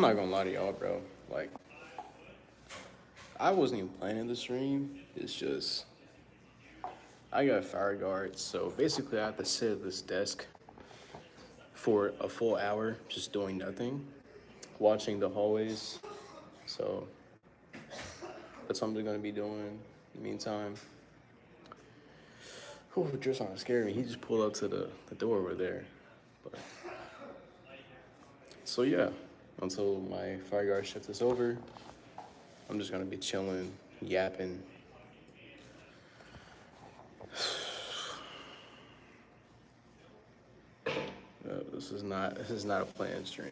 I'm not gonna lie to y'all, bro. Like, I wasn't even planning the stream. It's just I got fire guards, so basically I have to sit at this desk for a full hour just doing nothing, watching the hallways. So that's what I'm gonna be doing in the meantime. Whew, just not scared me. He just pulled up to the door over there. But so yeah, until my fire guard shift is over, I'm just gonna be chilling, yapping. No, this is not a planned stream.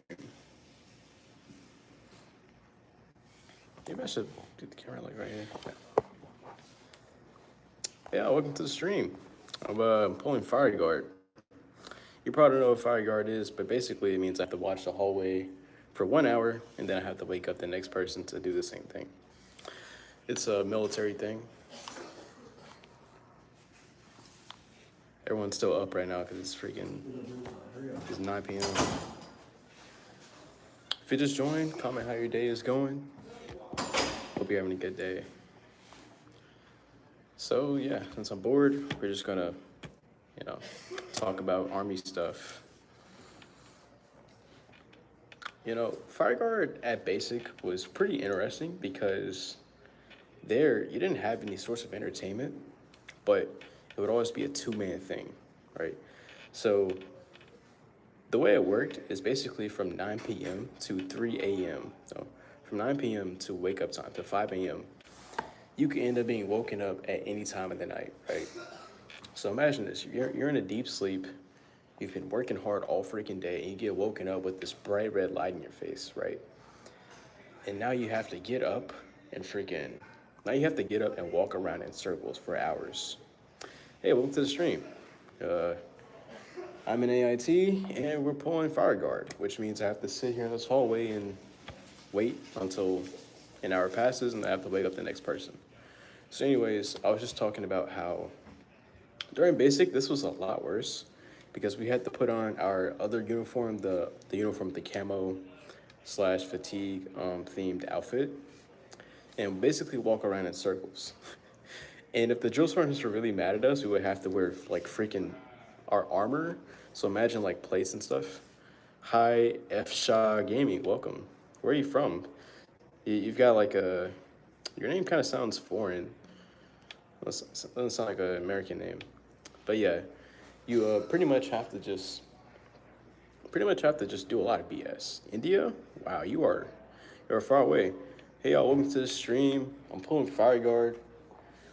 Maybe I should do the camera like right here. Yeah, welcome to the stream. I'm pulling fire guard. You probably don't know what fire guard is, but basically it means I have to watch the hallway for 1 hour, and then I have to wake up the next person to do the same thing. It's a military thing. Everyone's still up right now because it's 9 p.m. If you just joined, comment how your day is going. Hope you're having a good day. So yeah, since I'm bored, we're just gonna, talk about Army stuff. Fire Guard at Basic was pretty interesting because there you didn't have any source of entertainment, but it would always be a two-man thing, right? So the way it worked is basically from 9 p.m. to 3 a.m. So from 9 p.m. to wake up time to 5 a.m. You could end up being woken up at any time of the night, right? So imagine this, you're in a deep sleep, you've been working hard all freaking day, and you get woken up with this bright red light in your face, right? And now you have to get up and walk around in circles for hours. Hey, welcome to the stream. I'm in AIT, and we're pulling fire guard, which means I have to sit here in this hallway and wait until an hour passes, and I have to wake up the next person. So anyways, I was just talking about how during basic, this was a lot worse because we had to put on our other uniform, the camo / fatigue themed outfit, and basically walk around in circles. And if the drill sergeants were really mad at us, we would have to wear like freaking our armor. So imagine like plates and stuff. Hi, F Shaw Gaming, welcome. Where are you from? You've got like your name kind of sounds foreign. Doesn't sound like an American name. But yeah, you pretty much have to just do a lot of BS. India? Wow, you're far away. Hey y'all, welcome to the stream. I'm pulling fire guard,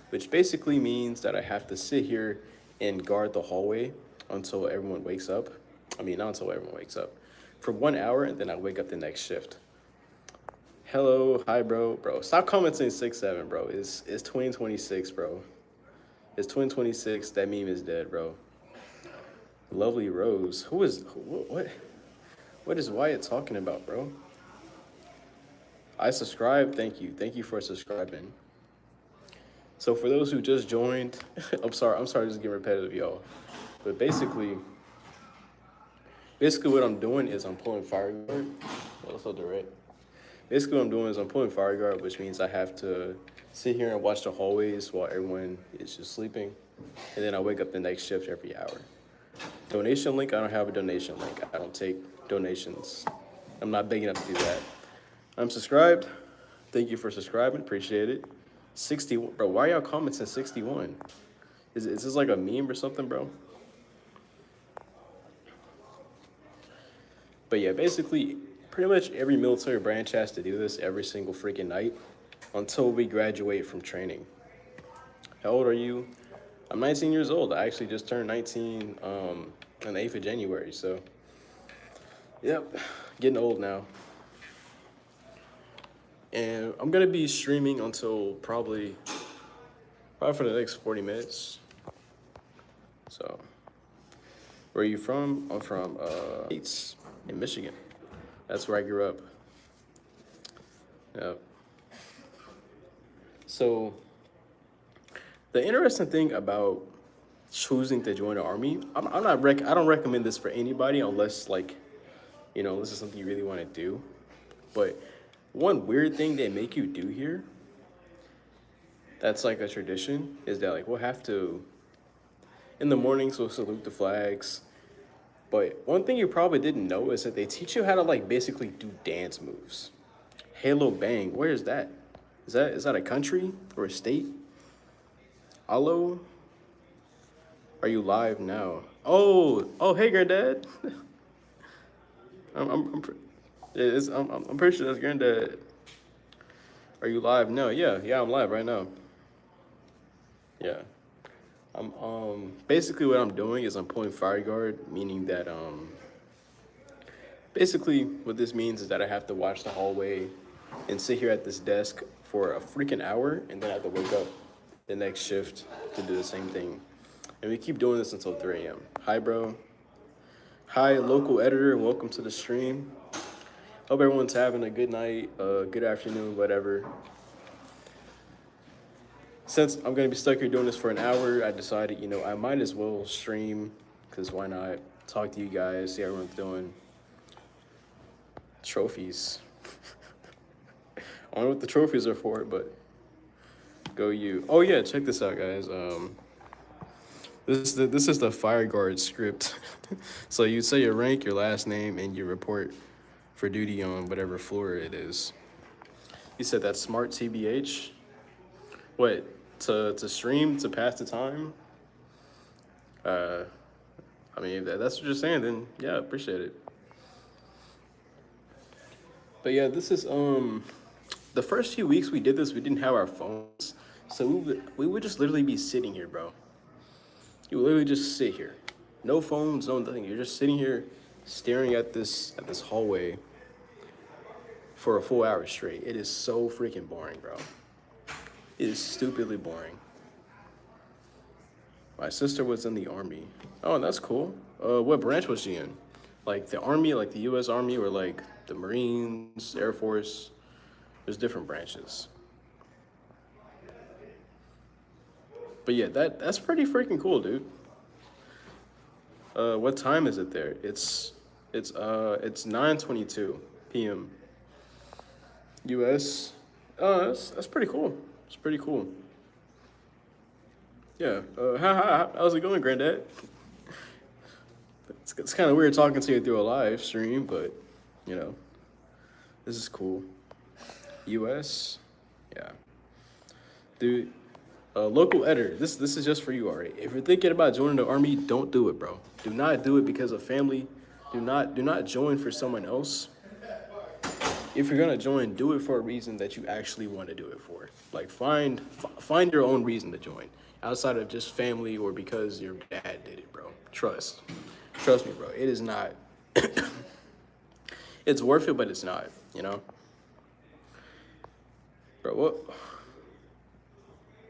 which basically means that I have to sit here and guard the hallway until everyone wakes up. I mean, not until everyone wakes up. For 1 hour, and then I wake up the next shift. Hello, hi, bro. Stop commenting 6'7", bro. It's 2026, bro. It's 2026. That meme is dead, bro. Lovely Rose. What is Wyatt talking about, bro? I subscribe. Thank you. Thank you for subscribing. So for those who just joined, I'm sorry just getting repetitive, y'all. But basically what I'm doing is I'm pulling fire guard. What's so direct? Basically what I'm doing is I'm pulling fire guard, which means I have to sit here and watch the hallways while everyone is just sleeping. And then I wake up the next shift every hour. Donation link, I don't have a donation link. I don't take donations. I'm not big enough to do that. I'm subscribed. Thank you for subscribing, appreciate it. 61, bro, why are y'all commenting 61? Is this like a meme or something, bro? But yeah, basically, pretty much every military branch has to do this every single freaking night until we graduate from training. How old are you? I'm 19 years old. I actually just turned 19 on the 8th of January, so yep, getting old now. And I'm gonna be streaming until probably for the next 40 minutes. So, where are you from? I'm from in Michigan. That's where I grew up. Yep. So, the interesting thing about choosing to join the Army, I don't recommend this for anybody unless this is something you really want to do. But one weird thing they make you do here, that's like a tradition, is that like we'll have to in the mornings we'll salute the flags. But one thing you probably didn't know is that they teach you how to like basically do dance moves. Halo Bang, where is that? Is that a country or a state? Allo, are you live now? Oh, hey, granddad. I'm pretty sure that's granddad. Are you live? No, yeah, I'm live right now. Yeah, I'm basically what I'm doing is I'm pulling fire guard, meaning that basically what this means is that I have to watch the hallway and sit here at this desk for a freaking hour, and then I have to wake up the next shift to do the same thing. And we keep doing this until 3 a.m. Hi, bro. Hi, local editor. Welcome to the stream. Hope everyone's having a good night, good afternoon, whatever. Since I'm going to be stuck here doing this for an hour, I decided, I might as well stream, because why not? Talk to you guys, see how everyone's doing. Trophies. I don't know what the trophies are for, but go you. Oh, yeah, check this out, guys. This is the fire guard script. So you say your rank, your last name, and you report for duty on whatever floor it is. You said that's smart TBH. What, to stream, to pass the time? I mean, if that's what you're saying, then yeah, appreciate it. But yeah, this is the first few weeks we did this, we didn't have our phones, so we would just literally be sitting here, bro. You would literally just sit here, no phones, no nothing. You're just sitting here, staring at this hallway for a full hour straight. It is so freaking boring, bro. It is stupidly boring. My sister was in the Army. Oh, that's cool. What branch was she in? Like the Army, like the U.S. Army, or like the Marines, Air Force? There's different branches. But yeah, that's pretty freaking cool, dude. What time is it there? It's 9:22 p.m. U.S. That's pretty cool. It's pretty cool. Yeah. How's it going, Granddad? It's kind of weird talking to you through a live stream, but this is cool. U.S. Yeah. Dude. Local editor, this is just for you, all right? If you're thinking about joining the Army, don't do it, bro. Do not do it because of family. Do not join for someone else. If you're gonna join, do it for a reason that you actually want to do it for. Like find your own reason to join, outside of just family or because your dad did it, bro. Trust me, bro. It is not. It's worth it, but it's not. Bro,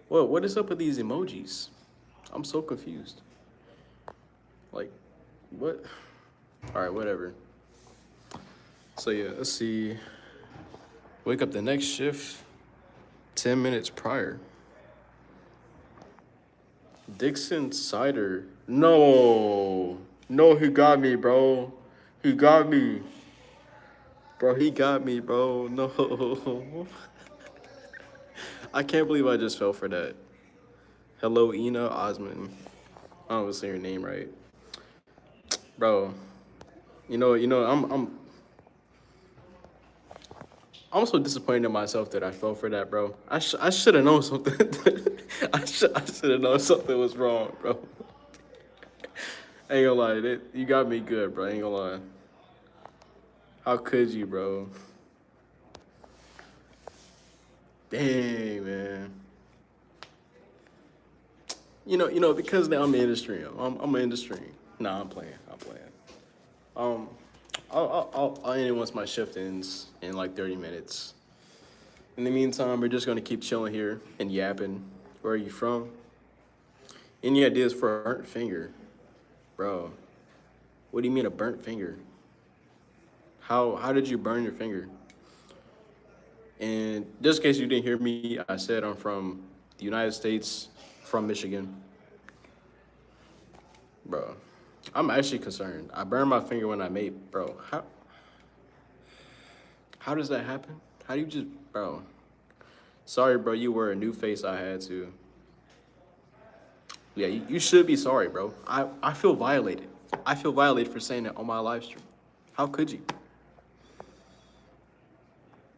what is up with these emojis? I'm so confused. Like, what? All right, whatever. So yeah, let's see. Wake up the next shift 10 minutes prior. Dixon Cider. No, he got me, bro. He got me. Bro, he got me, bro. No. I can't believe I just fell for that. Hello, Ina Osman. I don't know if I'm saying your name right. Bro, I'm so disappointed in myself that I fell for that, bro. I should have known something. I should have known something was wrong, bro. I ain't gonna lie, you got me good, bro. I ain't gonna lie. How could you, bro? Dang, man. Because now I'm in the stream. I'm in the stream. Nah, I'm playing. I'll end it once my shift ends in like 30 minutes. In the meantime, we're just gonna keep chilling here and yapping. Where are you from? Any ideas for a burnt finger? Bro, what do you mean a burnt finger? How did you burn your finger? And just in case you didn't hear me, I said I'm from the United States, from Michigan. Bro, I'm actually concerned. I burned my finger when I made, bro, How does that happen? How do you just, bro? Sorry, bro. You were a new face. I had to. Yeah, you should be sorry, bro. I feel violated. I feel violated for saying that on my live stream. How could you?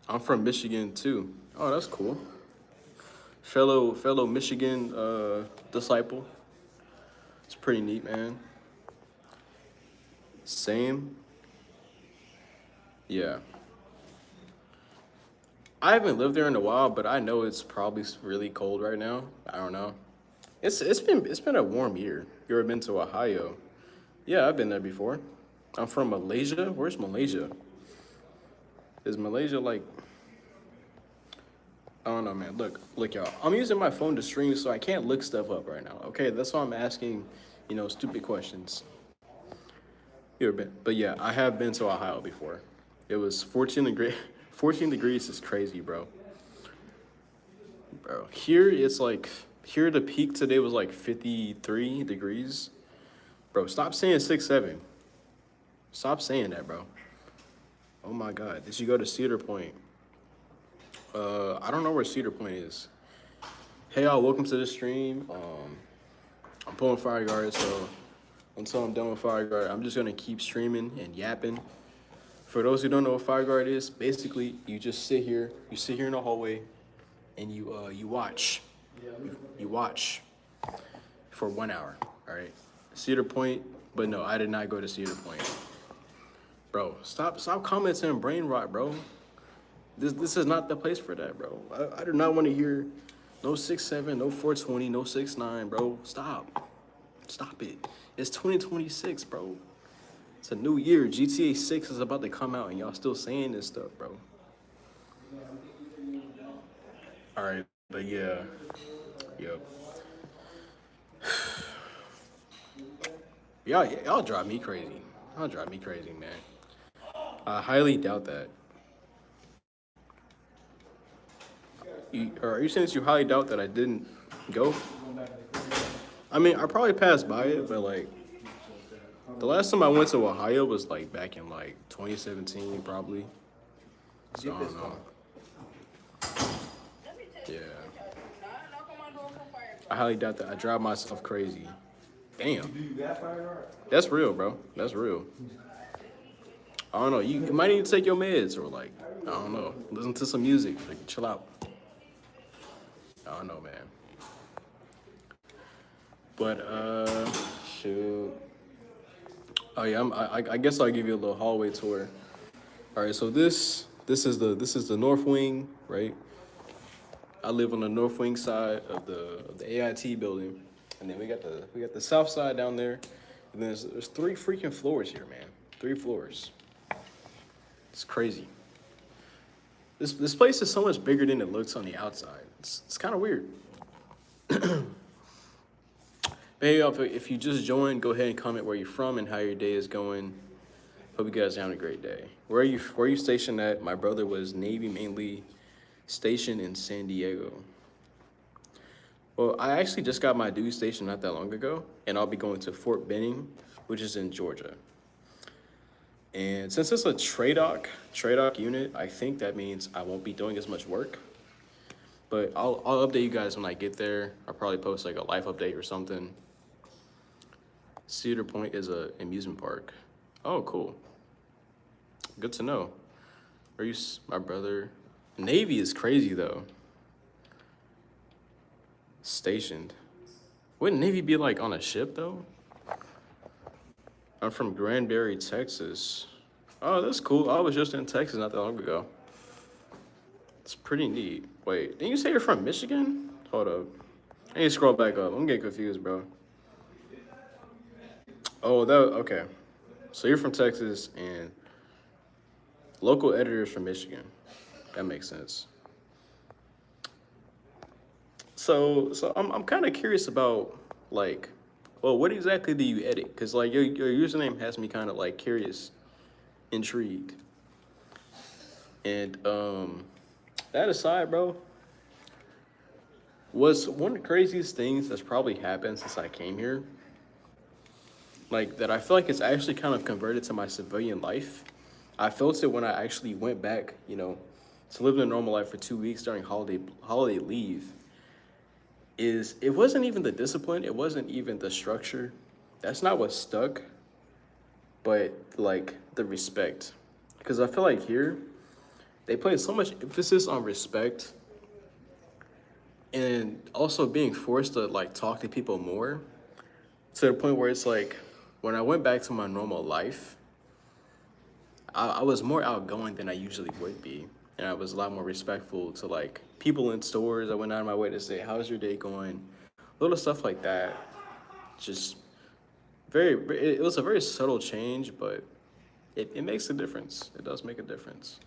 I'm from Michigan too. Oh, that's cool. Fellow Michigan disciple. It's pretty neat, man. Same. Yeah. I haven't lived there in a while, but I know it's probably really cold right now. I don't know. It's been a warm year. You ever been to Ohio? Yeah, I've been there before. I'm from Malaysia. Where's Malaysia? Is Malaysia like? I don't know, man. Look, y'all. I'm using my phone to stream, so I can't look stuff up right now. Okay, that's why I'm asking, stupid questions. You ever been? But yeah, I have been to Ohio before. It was 14 degrees. 14 degrees is crazy, bro. Bro, here the peak today was like 53 degrees. Bro, stop saying 6, 7. Stop saying that, bro. Oh my God, did you go to Cedar Point? I don't know where Cedar Point is. Hey y'all, welcome to the stream. I'm pulling Fire Guard, so until I'm done with Fire Guard, I'm just gonna keep streaming and yapping. For those who don't know what Fire Guard is, basically you just sit here, in the hallway, and you watch. You watch for 1 hour. All right, Cedar Point, but no, I did not go to Cedar Point. Bro, stop commenting brain rot, bro. This is not the place for that, bro. I do not want to hear no 6, 7, no 420, no 6, 9, bro. Stop it. It's 2026, bro. It's a new year. GTA 6 is about to come out, and y'all still saying this stuff, bro. All right, but yeah, yep. Y'all drive me crazy. Y'all drive me crazy, man. I highly doubt that. Are you saying that you highly doubt that I didn't go? I mean, I probably passed by it, but like, the last time I went to Ohio was like back in like 2017, probably. So I don't know. Yeah. I highly doubt that. I drive myself crazy. Damn. That's real, bro. That's real. I don't know. You might need to take your meds or like, I don't know, listen to some music. Like, chill out. I don't know, man. But shoot. Oh yeah, I guess I'll give you a little hallway tour. All right, so this is the north wing, right? I live on the north wing side of the AIT building, and then we got the south side down there, and then there's 3 freaking floors here, man. 3 floors. It's crazy. This place is so much bigger than it looks on the outside. It's kind of weird. Hey, if you just joined, go ahead and comment where you're from and how your day is going. Hope you guys are having a great day. Where are you stationed at? My brother was Navy mainly stationed in San Diego. Well, I actually just got my duty station not that long ago, and I'll be going to Fort Benning, which is in Georgia. And since it's a TRADOC unit, I think that means I won't be doing as much work. But I'll update you guys when I get there. I'll probably post like a life update or something. Cedar Point is an amusement park. Oh, cool. Good to know. Are you, my brother? Navy is crazy though. Stationed. Wouldn't Navy be like on a ship though? I'm from Granbury, Texas. Oh, that's cool. I was just in Texas not that long ago. It's pretty neat. Wait, didn't you say you're from Michigan? Hold up. I need to scroll back up. I'm getting confused, bro. Oh, okay. So you're from Texas and local editors from Michigan. That makes sense. So I'm kind of curious about like, well, what exactly do you edit? Cause like your username has me kind of like curious, intrigued. And that aside, bro, was one of the craziest things that's probably happened since I came here. Like that I feel like it's actually kind of converted to my civilian life I felt it when I actually went back, to live in a normal life for 2 weeks during holiday leave. Is it wasn't even the discipline, it wasn't even the structure. That's not what stuck, but like the respect. Because I feel like here they place so much emphasis on respect and also being forced to like talk to people more to the point where it's like when I went back to my normal life, I was more outgoing than I usually would be. And I was a lot more respectful to like people in stores. I went out of my way to say, "How's your day going?" Little stuff like that. Just it was a very subtle change, but it makes a difference. It does make a difference.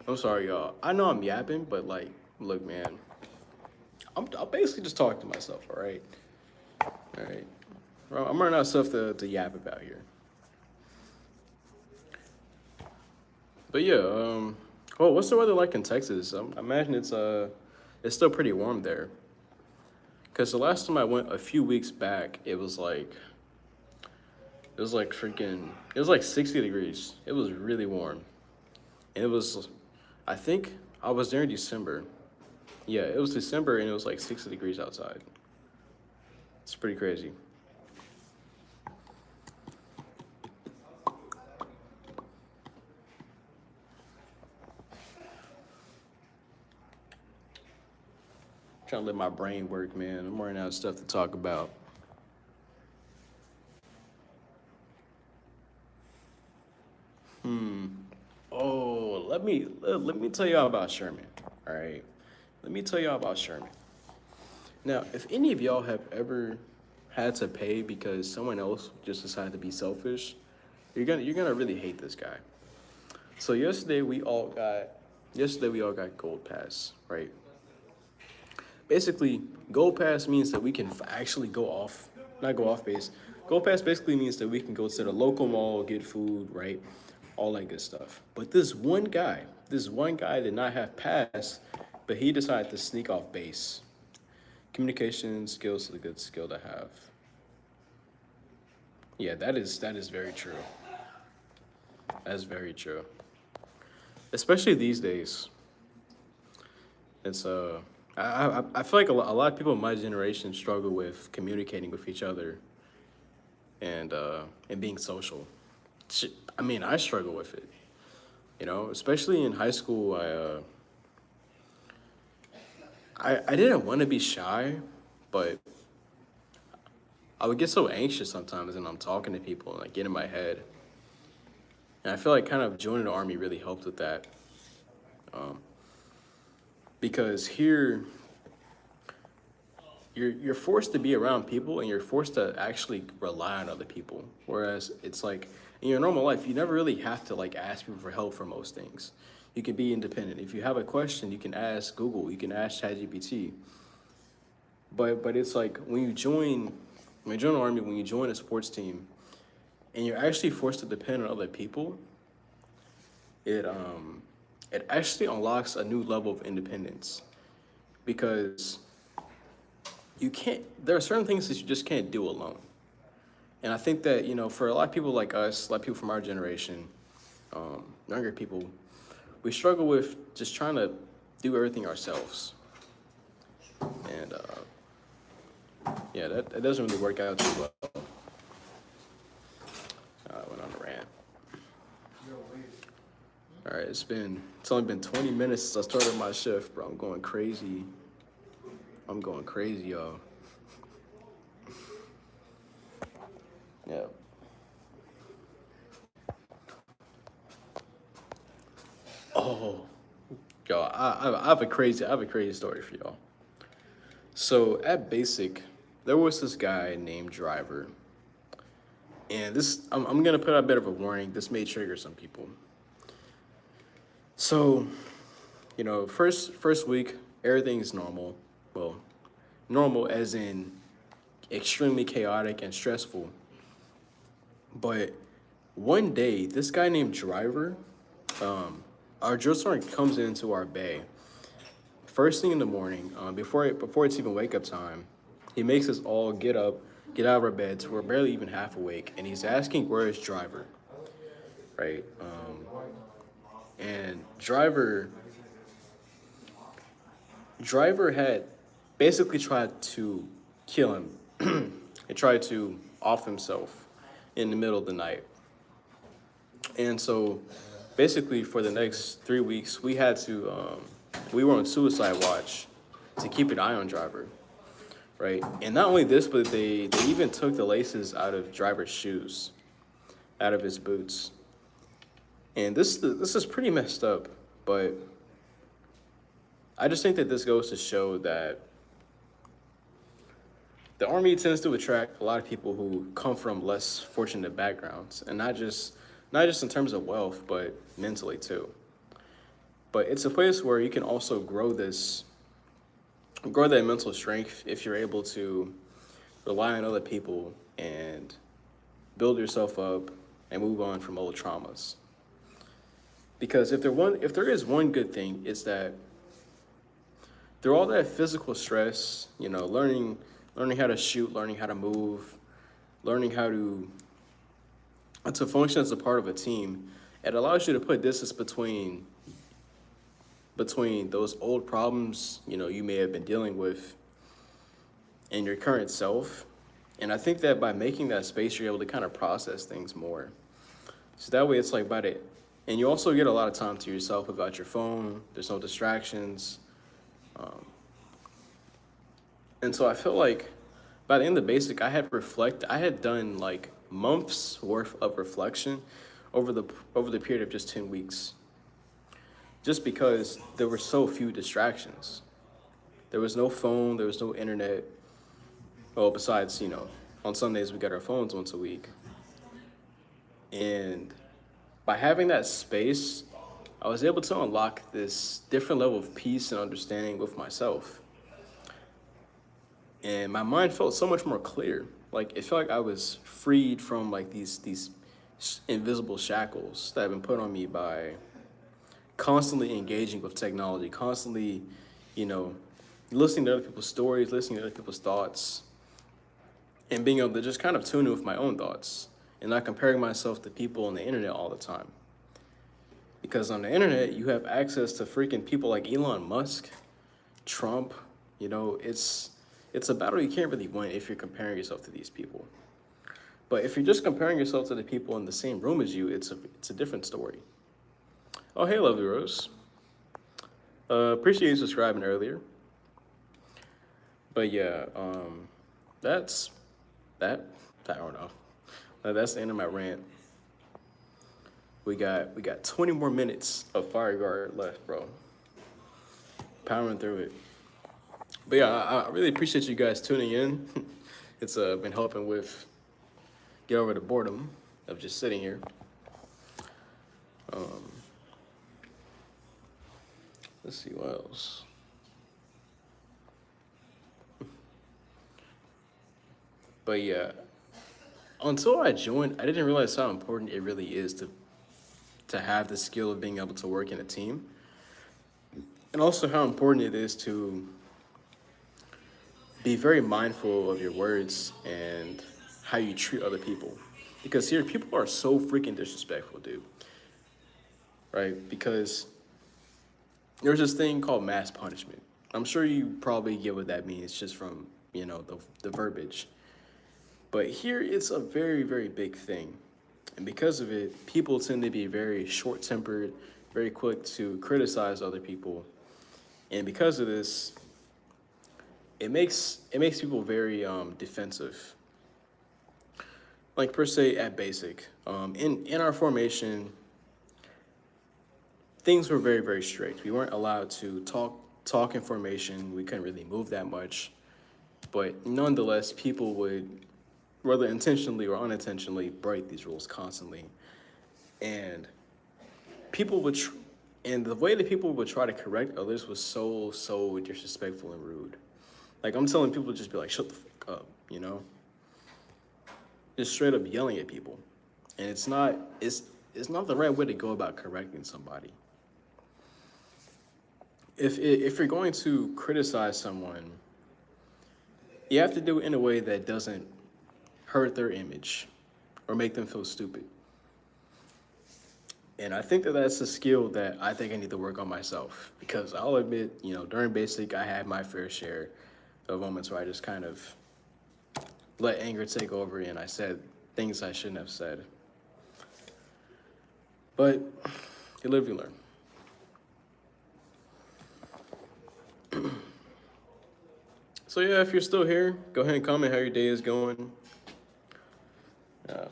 I'm sorry, y'all. I know I'm yapping, but like, look, man, I'm basically just talking to myself, all right? All right. Well, I'm running out of stuff to yap about here. But yeah, well, what's the weather like in Texas? I imagine it's still pretty warm there. Cause the last time I went a few weeks back, it was like 60 degrees. It was really warm, and I think I was there in December. Yeah, it was December, and it was like 60 degrees outside. It's pretty crazy. Trying to let my brain work, man. I'm running out of stuff to talk about. Oh, let me tell y'all about Sherman. All right, let me tell y'all about Sherman. Now, if any of y'all have ever had to pay because someone else just decided to be selfish, you're gonna really hate this guy. So yesterday we all got Gold Pass, right? Basically, Gold Pass means that we can actually not go off base. Gold Pass basically means that we can go to the local mall, get food, right? All that good stuff. But this one guy did not have pass, but he decided to sneak off base. Communication skills is a good skill to have. Yeah, that is very true. That's very true. Especially these days. It's I feel like a lot of people in my generation struggle with communicating with each other and being social. I mean, I struggle with it. Especially in high school. I didn't want to be shy, but I would get so anxious sometimes, and I'm talking to people and I get in my head. And I feel like kind of joining the army really helped with that. Um, because here you're forced to be around people and you're forced to actually rely on other people. Whereas it's like in your normal life, you never really have to like ask people for help for most things. You can be independent. If you have a question, you can ask Google, you can ask ChatGPT. But it's like when you join the army, when you join a sports team, and you're actually forced to depend on other people, it actually unlocks a new level of independence because you can't. There are certain things that you just can't do alone. And I think that for a lot of people like us, a lot of people from our generation, younger people, we struggle with just trying to do everything ourselves. And yeah, that doesn't really work out too well. I went on a rant. All right, it's only been 20 minutes since I started my shift, bro. I'm going crazy. Y'all. Yeah. Oh, y'all, I have a crazy story for y'all. So at Basic, there was this guy named Driver, and I'm gonna put out a bit of a warning. This may trigger some people. So, first week everything's normal. Well, normal as in extremely chaotic and stressful. But one day, this guy named Driver, our drill sergeant comes into our bay. First thing in the morning, before it's even wake up time, he makes us all get up, get out of our beds. We're barely even half awake, and he's asking where is Driver. right? And driver had basically tried to kill him. He tried to off himself in the middle of the night. And so basically for the next 3 weeks, we were on suicide watch to keep an eye on driver, right? And not only this, but they even took the laces out of driver's shoes, out of his boots. And this is pretty messed up, but I just think that this goes to show that the Army tends to attract a lot of people who come from less fortunate backgrounds, and not just in terms of wealth, but mentally too. But it's a place where you can also grow that mental strength if you're able to rely on other people and build yourself up and move on from old traumas. Because if there is one good thing, it's that through all that physical stress, learning how to shoot, learning how to move, learning how to function as a part of a team, it allows you to put distance between those old problems, you may have been dealing with and your current self. And I think that by making that space, you're able to kind of process things more. So that way it's like about it. And you also get a lot of time to yourself without your phone. There's no distractions. And so I feel like by the end of basic, I had done like months worth of reflection over the period of just 10 weeks. Just because there were so few distractions. There was no phone, there was no internet. Well, besides, on Sundays we got our phones once a week. And by having that space, I was able to unlock this different level of peace and understanding with myself. And my mind felt so much more clear. Like, it felt like I was freed from like these invisible shackles that have been put on me by constantly engaging with technology, constantly, listening to other people's stories, listening to other people's thoughts, and being able to just kind of tune in with my own thoughts and not comparing myself to people on the internet all the time. Because on the internet, you have access to freaking people like Elon Musk, Trump. It's a battle you can't really win if you're comparing yourself to these people. But if you're just comparing yourself to the people in the same room as you, it's a different story. Oh, hey, Lovely Rose. Appreciate you subscribing earlier. But yeah, that's that. I don't know. That's the end of my rant. We got 20 more minutes of Fire Guard left, bro. Powering through it. But yeah, I really appreciate you guys tuning in. It's been helping with get over the boredom of just sitting here. Let's see what else. But yeah, until I joined, I didn't realize how important it really is to have the skill of being able to work in a team. And also how important it is to be very mindful of your words and how you treat other people. Because here, people are so freaking disrespectful, dude. Right? Because there's this thing called mass punishment. I'm sure you probably get what that means just from, the verbiage. But here, it's a very, very big thing. And because of it, people tend to be very short-tempered, very quick to criticize other people. And because of this, it makes people very defensive. Like per se at basic, in our formation, things were very, very strict. We weren't allowed to talk in formation. We couldn't really move that much. But nonetheless, people would, whether intentionally or unintentionally, break these rules constantly. And and the way that people would try to correct others was so disrespectful and rude. Like, I'm telling people to just be like, shut the fuck up, Just straight up yelling at people. And it's not the right way to go about correcting somebody. If you're going to criticize someone, you have to do it in a way that doesn't hurt their image or make them feel stupid. And I think that that's a skill that I think I need to work on myself because I'll admit, during basic, I had my fair share of moments where I just kind of let anger take over and I said things I shouldn't have said. But you live, you learn. So yeah, if you're still here, go ahead and comment how your day is going. Uh,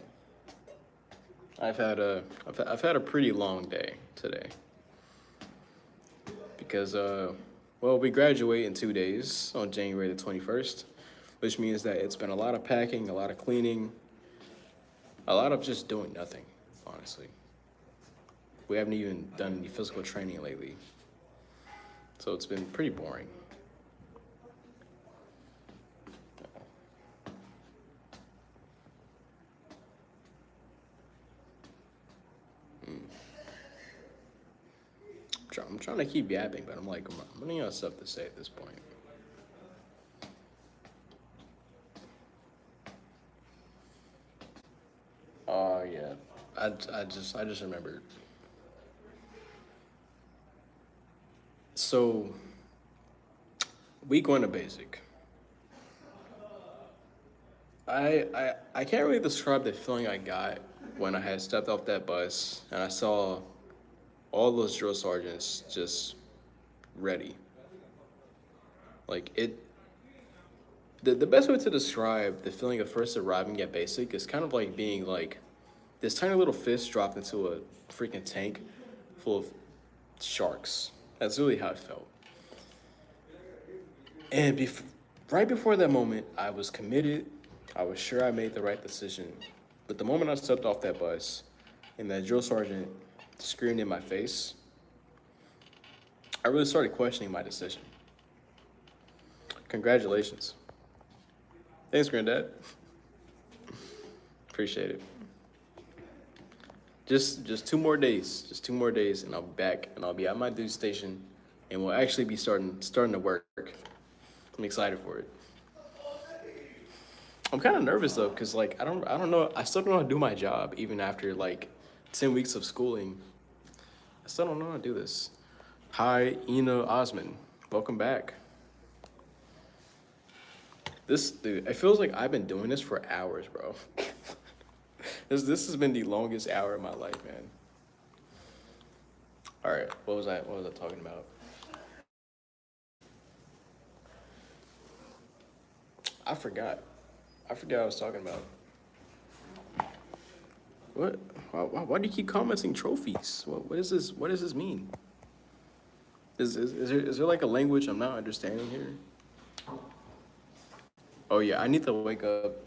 I've had a pretty long day today because well, we graduate in 2 days on January the 21st, which means that it's been a lot of packing, a lot of cleaning, a lot of just doing nothing, honestly. We haven't even done any physical training lately, so it's been pretty boring. I'm trying to keep yapping, but I'm like, I'm running out of stuff to say at this point. Oh yeah, I just remembered. So week one of basic. I can't really describe the feeling I got when I had stepped off that bus and I saw all those drill sergeants just ready. Like it, the best way to describe the feeling of first arriving at basic is kind of like being like this tiny little fist dropped into a freaking tank full of sharks. That's really how it felt. And right before that moment, I was committed. I was sure I made the right decision. But the moment I stepped off that bus and that drill sergeant screamed in my face, I really started questioning my decision. Congratulations. Thanks, Granddad. Appreciate it. Just 2 more days. Just 2 more days, and I'll be back, and I'll be at my duty station, and we'll actually be starting to work. I'm excited for it. I'm kind of nervous though, cause like I don't know. I still don't know how to do my job even after like 10 weeks of schooling. I still don't know how to do this. Hi, Ina Osman. Welcome back. This dude, it feels like I've been doing this for hours, bro. This has been the longest hour of my life, man. All right, what was I talking about? I forgot. I forgot what I was talking about. What? Why do you keep commenting trophies? What is this? What does this mean? Is there like a language I'm not understanding here? Oh yeah, I need to wake up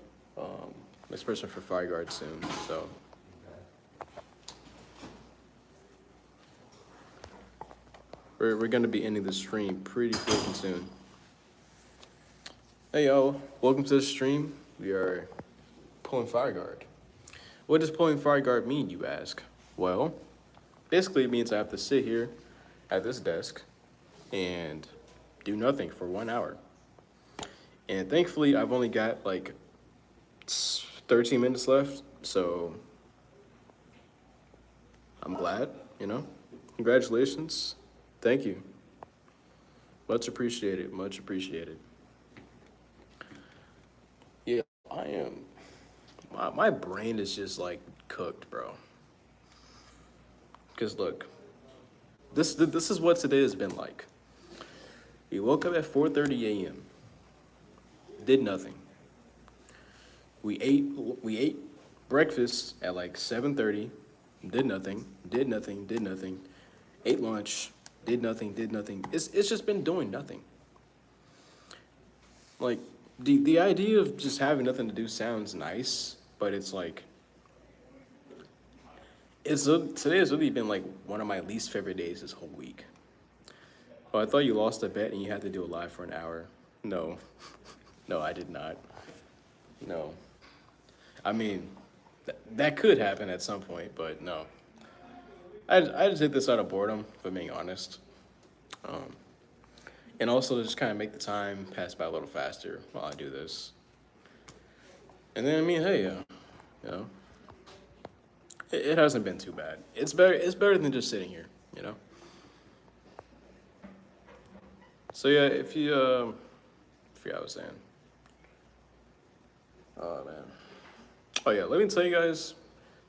this person for fire guard soon. So we're gonna be ending the stream pretty freaking soon. Hey y'all, welcome to the stream. We are pulling fire guard. What does pulling fire guard mean, you ask? Well, basically it means I have to sit here at this desk and do nothing for 1 hour. And thankfully, I've only got like 13 minutes left, so I'm glad, Congratulations. Thank you. Much appreciated, much appreciated. Yeah, I am. My brain is just like cooked, bro. Because look, this is what today has been like. We woke up at 4:30 a.m. Did nothing. We ate breakfast at like 7:30. Did nothing. Did nothing. Did nothing. Ate lunch. Did nothing. Did nothing. It's just been doing nothing. Like the idea of just having nothing to do sounds nice, but it's like today has really been like one of my least favorite days this whole week. Oh, I thought you lost a bet and you had to do it live for an hour. No. No, I did not. No. I mean, that could happen at some point, but no. I just did this out of boredom, if I'm being honest. And also to just kind of make the time pass by a little faster while I do this. And then, hey, you know, It hasn't been too bad. It's better. It's better than just sitting here, you know. So yeah, if you I forgot what I was saying. Oh man. Oh yeah, let me tell you guys,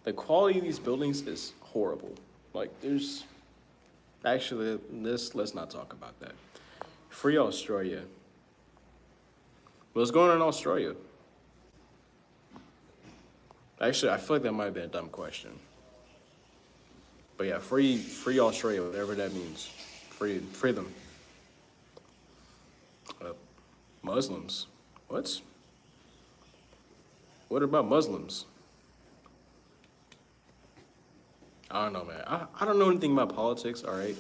the quality of these buildings is horrible. Like there's actually let's not talk about that. Free Australia. What's going on in Australia? Actually, I feel like that might have been a dumb question. But yeah, free Australia, whatever that means. Free them. Uh, Muslims. What? What about Muslims? I don't know, man. I don't know anything about politics, all right?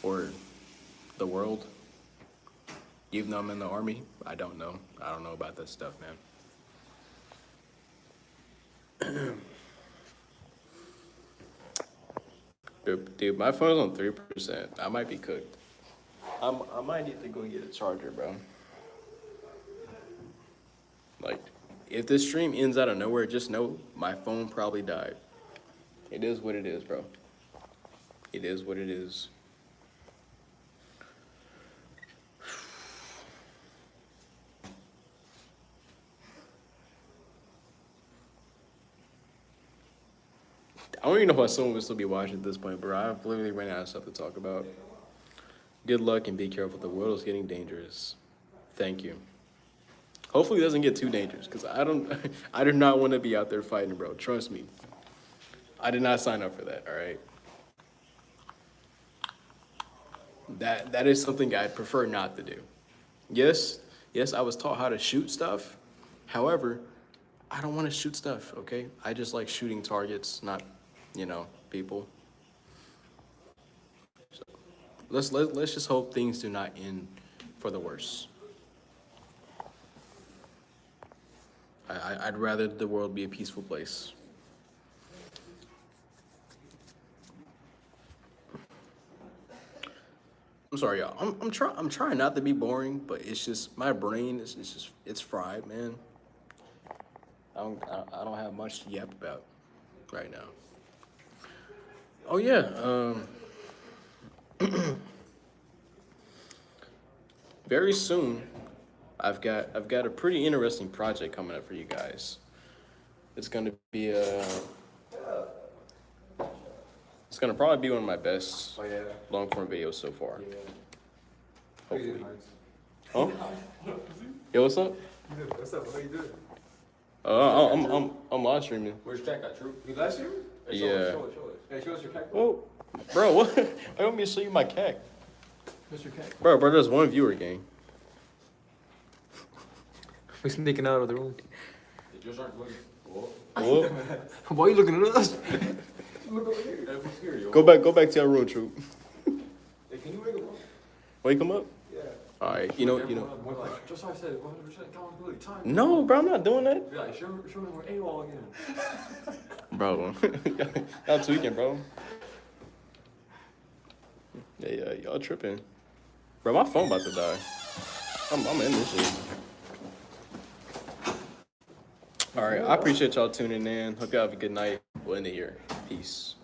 Or the world. Even though I'm in the army, I don't know. I don't know about that stuff, man. Dude, my phone's on 3%. I might be cooked. I might need to go get a charger, bro. Like, if this stream ends out of nowhere, just know my phone probably died. It is what it is, bro. It is what it is. I don't even know why someone would still be watching at this point, bro. I've literally ran out of stuff to talk about. Good luck and be careful. The world is getting dangerous. Thank you. Hopefully it doesn't get too dangerous, because I do not want to be out there fighting, bro. Trust me. I did not sign up for that, all right? That is something I'd prefer not to do. Yes, I was taught how to shoot stuff. However, I don't want to shoot stuff, okay? I just like shooting targets, not, people. So let's just hope things do not end for the worse. I'd rather the world be a peaceful place. I'm sorry, y'all. I'm trying not to be boring, but it's just my brain it's fried, man. I don't have much to yap about right now. Oh yeah, very soon, I've got a pretty interesting project coming up for you guys. It's gonna be it's gonna probably be one of my best long form videos so far. Hopefully. Huh? Yo, what's up? What's up? How you doing? I'm live streaming. Where's your cat at, True? You live streaming? Hey, Yeah. Show it. Hey, show us your cat. Whoa, bro, what? I want me to show you my cat. Where's your cat? Bro, there's one viewer gang. We're sneaking out of the room. Just aren't looking. What? Why are you looking at us? Look over here. Hey, who's here, yo? Go back to your room, Troop. Hey, can you wake up? Wake him up? Yeah. All right, you know. Like, just like I said, 100% accountability time. No, bro, I'm not doing that. Yeah, show him we're AWOL again. Bro, y'all tweaking, bro. Yeah, y'all tripping. Bro, my phone about to die. I'm in this shit. All right, I appreciate y'all tuning in. Hope y'all have a good night. We'll end it here. Peace.